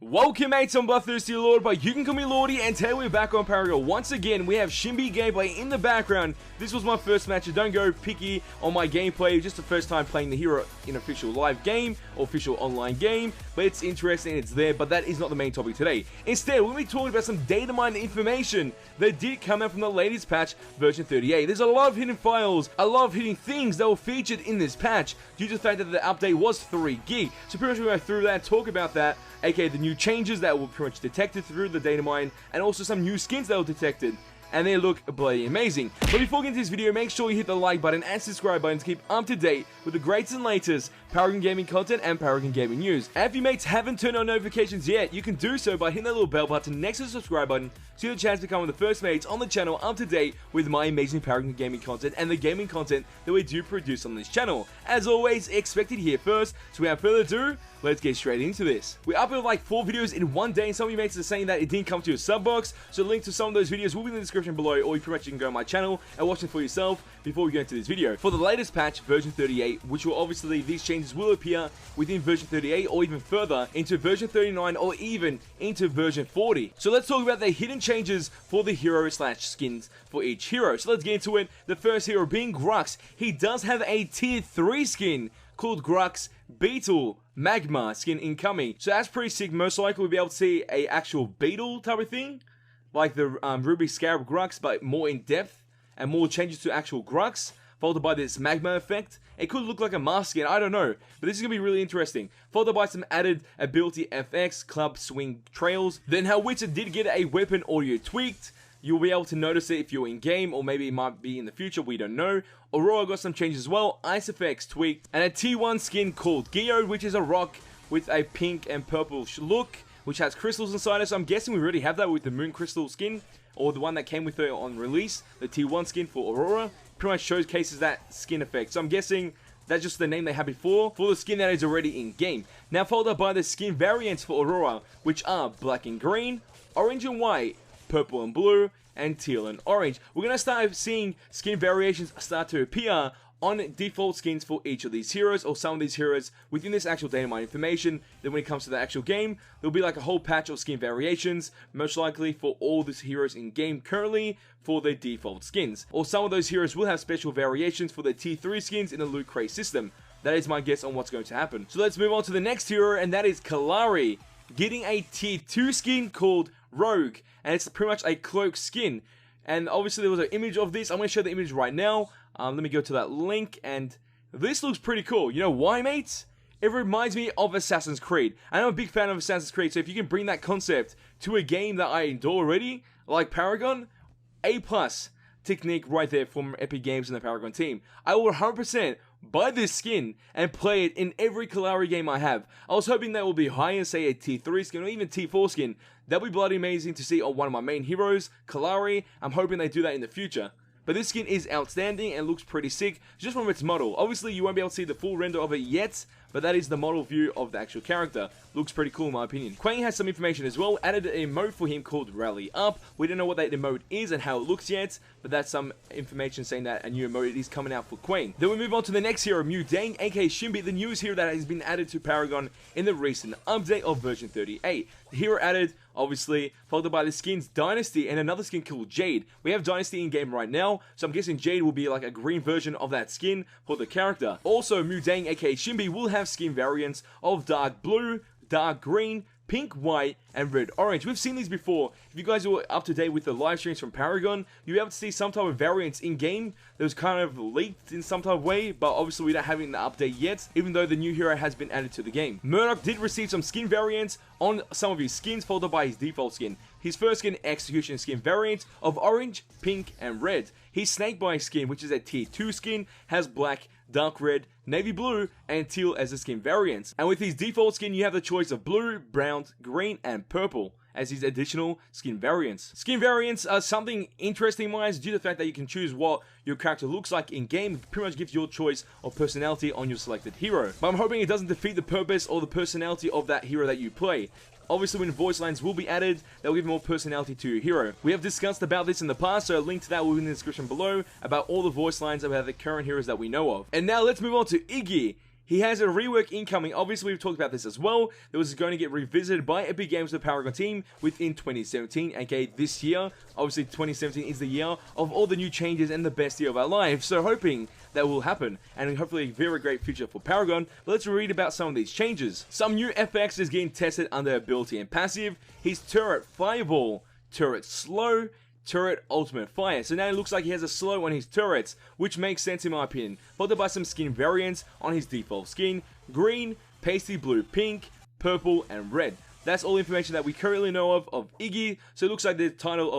Welcome mates, I'm Bloodthirsty Lord, but you can call me Lordy, and today we're back on Paragon. Once again, we have Shinbi gameplay in the background. This was my first match, so don't go picky on my gameplay. Just the first time playing the hero in official live game, or official online game, but it's interesting, it's there, but that is not the main topic today. Instead, we're going to be talking about some data mine information that did come out from the latest patch, version 38. There's a lot of hidden files, a lot of hidden things that were featured in this patch, due to the fact that the update was 3 gig. So pretty much we're going to go through that, talk about that, aka the new changes that were pretty much detected through the data mine, and also some new skins that were detected, and they look bloody amazing. But before we get into this video, make sure you hit the like button and subscribe button to keep up to date with the greatest and latest Paragon Gaming content and Paragon Gaming news. And if you mates haven't turned on notifications yet, you can do so by hitting that little bell button next to the subscribe button, so you have a chance to become one of the first mates on the channel up to date with my amazing Paragon Gaming content and the gaming content that we do produce on this channel. As always, expected here first, so without further ado, let's get straight into this. We uploaded like 4 videos in one day, and some of you mates are saying that it didn't come to your sub box, so link to some of those videos will be in the description below, or you pretty much can go on my channel and watch them for yourself before we go into this video. For the latest patch, version 38, which will obviously, these changes will appear within version 38 or even further into version 39 or even into version 40. So let's talk about the hidden changes for the hero slash skins for each hero. So let's get into it. The first hero being Grux. He does have a tier 3 skin called Grux Beetle Magma skin incoming. So that's pretty sick. Most likely we'll be able to see a actual beetle type of thing, like the Ruby Scarab Grux, but more in depth and more changes to actual Grux, followed by this magma effect. It could look like a mask skin, I don't know, but this is going to be really interesting. Followed by some added ability FX, club swing trails. Then Howitzer did get a weapon audio tweaked. You'll be able to notice it if you're in game, or maybe it might be in the future, we don't know. Aurora got some changes as well, ice effects tweaked, and a T1 skin called Geode, which is a rock with a pink and purple look, which has crystals inside it. So I'm guessing we already have that with the Moon Crystal skin, or the one that came with her on release, the T1 skin for Aurora. Pretty much showcases that skin effect. So I'm guessing that's just the name they had before for the skin that is already in game. Now followed up by the skin variants for Aurora, which are black and green, orange and white, purple and blue, and teal and orange. We're going to start seeing skin variations start to appear on default skins for each of these heroes, or some of these heroes within this actual data mine information. Then when it comes to the actual game, there'll be like a whole patch of skin variations, most likely for all these heroes in game currently for their default skins. Or some of those heroes will have special variations for their tier 3 skins in the loot crate system. That is my guess on what's going to happen. So let's move on to the next hero, and that is Kalari, getting a tier 2 skin called Rogue, and it's pretty much a cloak skin. And obviously there was an image of this. I'm going to show the image right now. Let me go to that link, and this looks pretty cool. You know why, mates? It reminds me of Assassin's Creed. I'm a big fan of Assassin's Creed, so if you can bring that concept to a game that I adore already, like Paragon, A+ technique right there from Epic Games and the Paragon team. I will 100% buy this skin and play it in every Kalari game I have. I was hoping that will be high in, say, a tier 3 skin or even tier 4 skin. That'd be bloody amazing to see on one of my main heroes, Kalari. I'm hoping they do that in the future. But this skin is outstanding and looks pretty sick just from its model. Obviously, you won't be able to see the full render of it yet, but that is the model view of the actual character. Looks pretty cool in my opinion. Quang has some information as well. Added an emote for him called Rally Up. We don't know what that emote is and how it looks yet, but that's some information saying that a new emote is coming out for Quang. Then we move on to the next hero, Mudang, aka Shinbi, the newest hero that has been added to Paragon in the recent update of version 38. The hero added, obviously, followed by the skins Dynasty and another skin called Jade. We have Dynasty in game right now, so I'm guessing Jade will be like a green version of that skin for the character. Also, Mudang, aka Shinbi, will have skin variants of dark blue, dark green, pink, white, and red orange. We've seen these before. If you guys were up to date with the live streams from Paragon, you'll be able to see some type of variants in game that was kind of leaked in some type of way, but obviously we don't have it in the update yet, even though the new hero has been added to the game. Murdoch did receive some skin variants on some of his skins, followed by his default skin. His first skin, Execution skin variant of orange, pink, and red. His Snakebite skin, which is a tier 2 skin, has black, dark red, navy blue, and teal as the skin variants. And with his default skin, you have the choice of blue, brown, green, and purple as his additional skin variants. Skin variants are something interesting wise due to the fact that you can choose what your character looks like in game. It pretty much gives your choice of personality on your selected hero. But I'm hoping it doesn't defeat the purpose or the personality of that hero that you play. Obviously, when voice lines will be added, they'll give more personality to your hero. We have discussed about this in the past, so a link to that will be in the description below about all the voice lines about the current heroes that we know of. And now let's move on to Iggy. He has a rework incoming. Obviously, we've talked about this as well. That was going to get revisited by Epic Games, the Paragon team, within 2017, aka this year. Obviously, 2017 is the year of all the new changes and the best year of our lives. So hoping that will happen, and hopefully a very great future for Paragon. But let's read about some of these changes. Some new FX is getting tested under ability and passive. His turret Fireball, turret Slow, turret Ultimate Fire. So now it looks like he has a slow on his turrets, which makes sense in my opinion. Followed by some skin variants on his default skin: green, pasty blue, pink, purple, and red. That's all information that we currently know of Iggy. So it looks like the title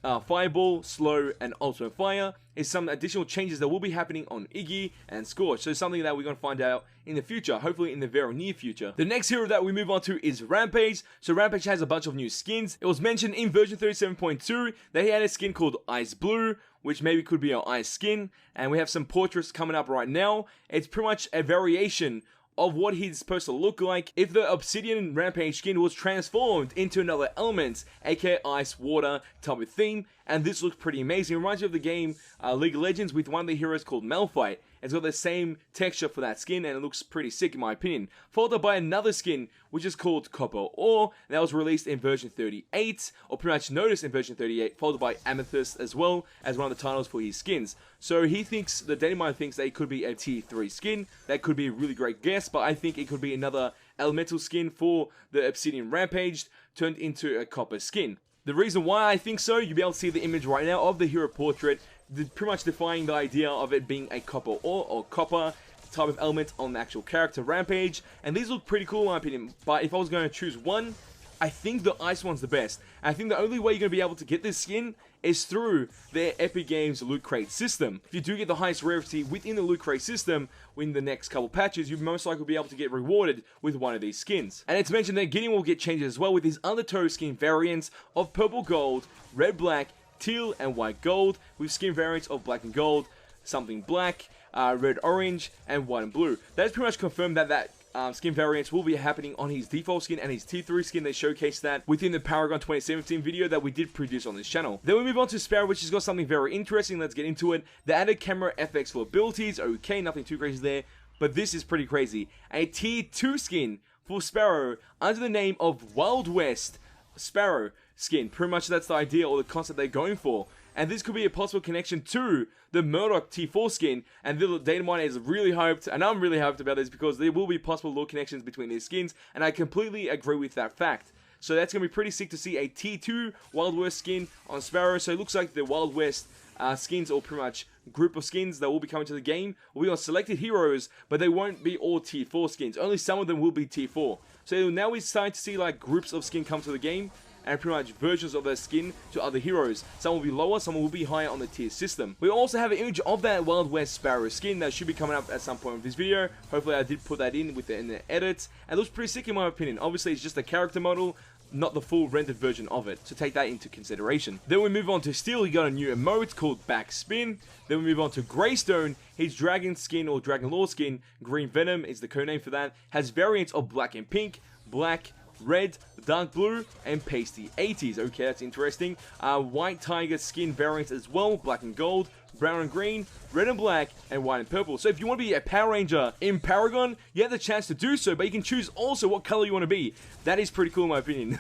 of Fireball, Slow, and Ultimate Fire is some additional changes that will be happening on Iggy and Scorch. So something that we're going to find out in the future, hopefully in the very near future. The next hero that we move on to is Rampage. So Rampage has a bunch of new skins. It was mentioned in version 37.2 that he had a skin called Ice Blue, which maybe could be an ice skin. And we have some portraits coming up right now. It's pretty much a variation of what he's supposed to look like if the Obsidian Rampage skin was transformed into another element, aka ice, water type of theme, and this looks pretty amazing. It reminds me of the game League of Legends with one of the heroes called Malphite. It's got the same texture for that skin, and it looks pretty sick in my opinion. Followed up by another skin, which is called Copper Ore, that was released in version 38, or pretty much noticed in version 38, followed by Amethyst as well as one of the titles for his skins. So he thinks, the Datamine thinks that it could be a tier 3 skin. That could be a really great guess, but I think it could be another elemental skin for the Obsidian Rampage turned into a copper skin. The reason why I think so, you'll be able to see the image right now of the hero portrait, pretty much defying the idea of it being a copper ore or copper type of element on the actual character Rampage. And these look pretty cool in my opinion, but if I was going to choose one, I think the ice one's the best. And I think the only way you're going to be able to get this skin is through their Epic Games Loot Crate system. If you do get the highest rarity within the Loot Crate system in the next couple patches, you most likely will be able to get rewarded with one of these skins. And it's mentioned that Gideon will get changes as well with his other toe skin variants of purple gold, red black, teal, and white gold, with skin variants of black and gold, something black, red orange, and white and blue. That's pretty much confirmed that skin variants will be happening on his default skin and his tier 3 skin. They showcased that within the Paragon 2017 video that we did produce on this channel. Then we move on to Sparrow, which has got something very interesting. Let's get into it. The added camera FX for abilities, okay, nothing too crazy there, but this is pretty crazy. A tier 2 skin for Sparrow under the name of Wild West Sparrow skin. Pretty much that's the idea or the concept they're going for. And this could be a possible connection to the Murdoch T4 skin, and the Datamine is really hyped, and I'm really hyped about this because there will be possible lore connections between these skins, and I completely agree with that fact. So that's going to be pretty sick to see a tier 2 Wild West skin on Sparrow. So it looks like the Wild West skins, or pretty much group of skins that will be coming to the game, will be on selected heroes, but they won't be all tier 4 skins. Only some of them will be tier 4. So now we're starting to see like groups of skin come to the game, and pretty much versions of their skin to other heroes. Some will be lower, some will be higher on the tier system. We also have an image of that Wild West Sparrow skin that should be coming up at some point of this video. Hopefully I did put that in the edits, and it looks pretty sick in my opinion. Obviously it's just a character model, not the full rendered version of it, so take that into consideration. Then we move on to Steel. He got a new emote called Backspin. Then we move on to Greystone. His dragon skin or dragon lore skin, Green Venom is the codename for that, has variants of black and pink, black, red, dark blue, and pasty 80s. Okay, that's interesting. White tiger skin variants as well, black and gold, brown and green, red and black, and white and purple. So if you want to be a Power Ranger in Paragon, you have the chance to do so, but you can choose also what color you want to be. That is pretty cool in my opinion.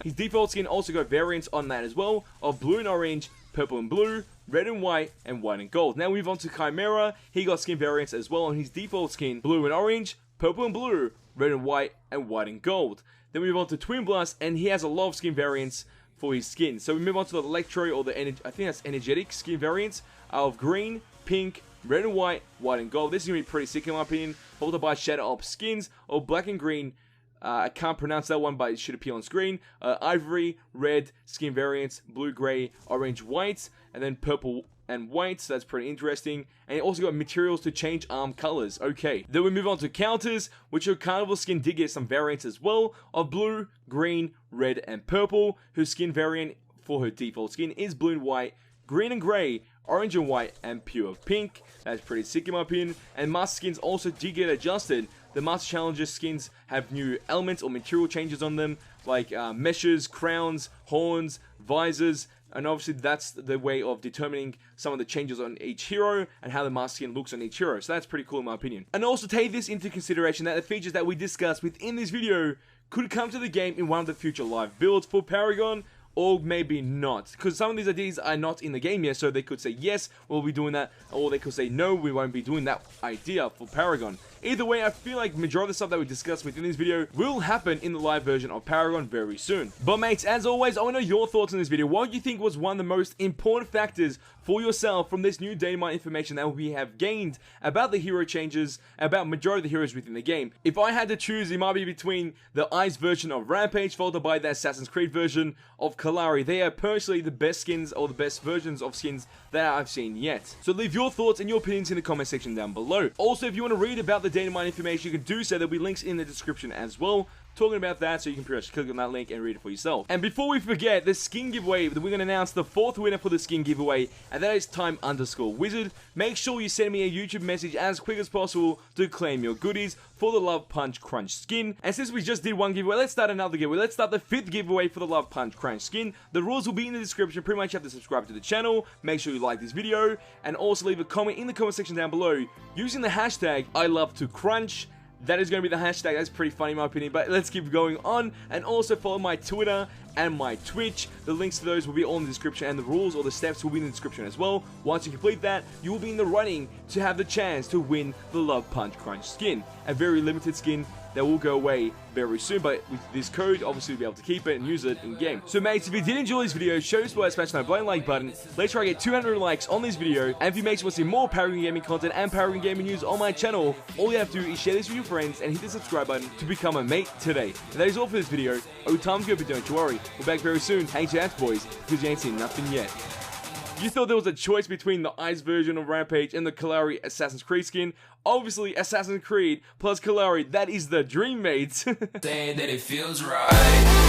His default skin also got variants on that as well, of blue and orange, purple and blue, red and white and gold. Now we move on to Chimera. He got skin variants as well on his default skin, blue and orange, purple and blue, red and white and gold. Then we move on to Twin Blast, and he has a lot of skin variants for his skin. So we move on to the Electro, or the I think that's energetic skin variants of green, pink, red and white and gold. This is going to be pretty sick in my opinion. Followed by Shadow Up skins of black and green. I can't pronounce that one, but it should appear on screen. Ivory, red, skin variants, blue, grey, orange, white, and then purple and white, so that's pretty interesting. And it also got materials to change arm colors. Okay, then we move on to counters, which her carnival skin did get some variants as well of blue, green, red, and purple. Her skin variant for her default skin is blue and white, green and grey, orange and white, and pure pink. That's pretty sick in my opinion. And master skins also did get adjusted. The Master Challenger skins have new elements or material changes on them. like meshes, crowns, horns, visors, and obviously that's the way of determining some of the changes on each hero and how the mask skin looks on each hero. So that's pretty cool in my opinion. And also take this into consideration that the features that we discussed within this video could come to the game in one of the future live builds for Paragon, or maybe not, because some of these ideas are not in the game yet, so they could say yes, we'll be doing that, or they could say no, we won't be doing that idea for Paragon. Either way, I feel like majority of the stuff that we discussed within this video will happen in the live version of Paragon very soon. But mates, as always, I want to know your thoughts on this video. What do you think was one of the most important factors for yourself from this new data mine information that we have gained about the hero changes, about majority of the heroes within the game? If I had to choose, it might be between the Ice version of Rampage followed by the Assassin's Creed version of Kalari. They are personally the best skins, or the best versions of skins that I've seen yet. So leave your thoughts and your opinions in the comment section down below. Also, if you want to read about the data mine information, you can do so. There'll be links in the description as well talking about that, so you can pretty much click on that link and read it for yourself. And before we forget, the skin giveaway, we're going to announce the 4th winner for the skin giveaway, and that is Time_Wizard. Make sure you send me a YouTube message as quick as possible to claim your goodies for the Love Punch Crunch skin. And since we just did one giveaway, let's start another giveaway. Let's start the 5th giveaway for the Love Punch Crunch skin. The rules will be in the description. Pretty much you have to subscribe to the channel, make sure you like this video, and also leave a comment in the comment section down below using the hashtag #ILoveToCrunch. That is going to be the hashtag. That's pretty funny in my opinion, but let's keep going on. And also follow my Twitter and my Twitch. The links to those will be all in the description, and the rules or the steps will be in the description as well. Once you complete that, you will be in the running to have the chance to win the Love Punch Crunch skin. A very limited skin that will go away very soon, but with this code, obviously you'll be able to keep it and use it in game. So mates, if you did enjoy this video, show us by smashing that blind like button. Let's try to get 200 likes on this video. And if you mates want to see more Paragon Gaming content and Paragon Gaming news on my channel, all you have to do is share this with your friends and hit the subscribe button to become a mate today. And that is all for this video. Oh, time's good, but don't you worry. We're back very soon. Hang your ass, boys, because you ain't seen nothing yet. You thought there was a choice between the Ice version of Rampage and the Kalari Assassin's Creed skin? Obviously, Assassin's Creed plus Kalari, that is the dream, mates. Saying that it feels right.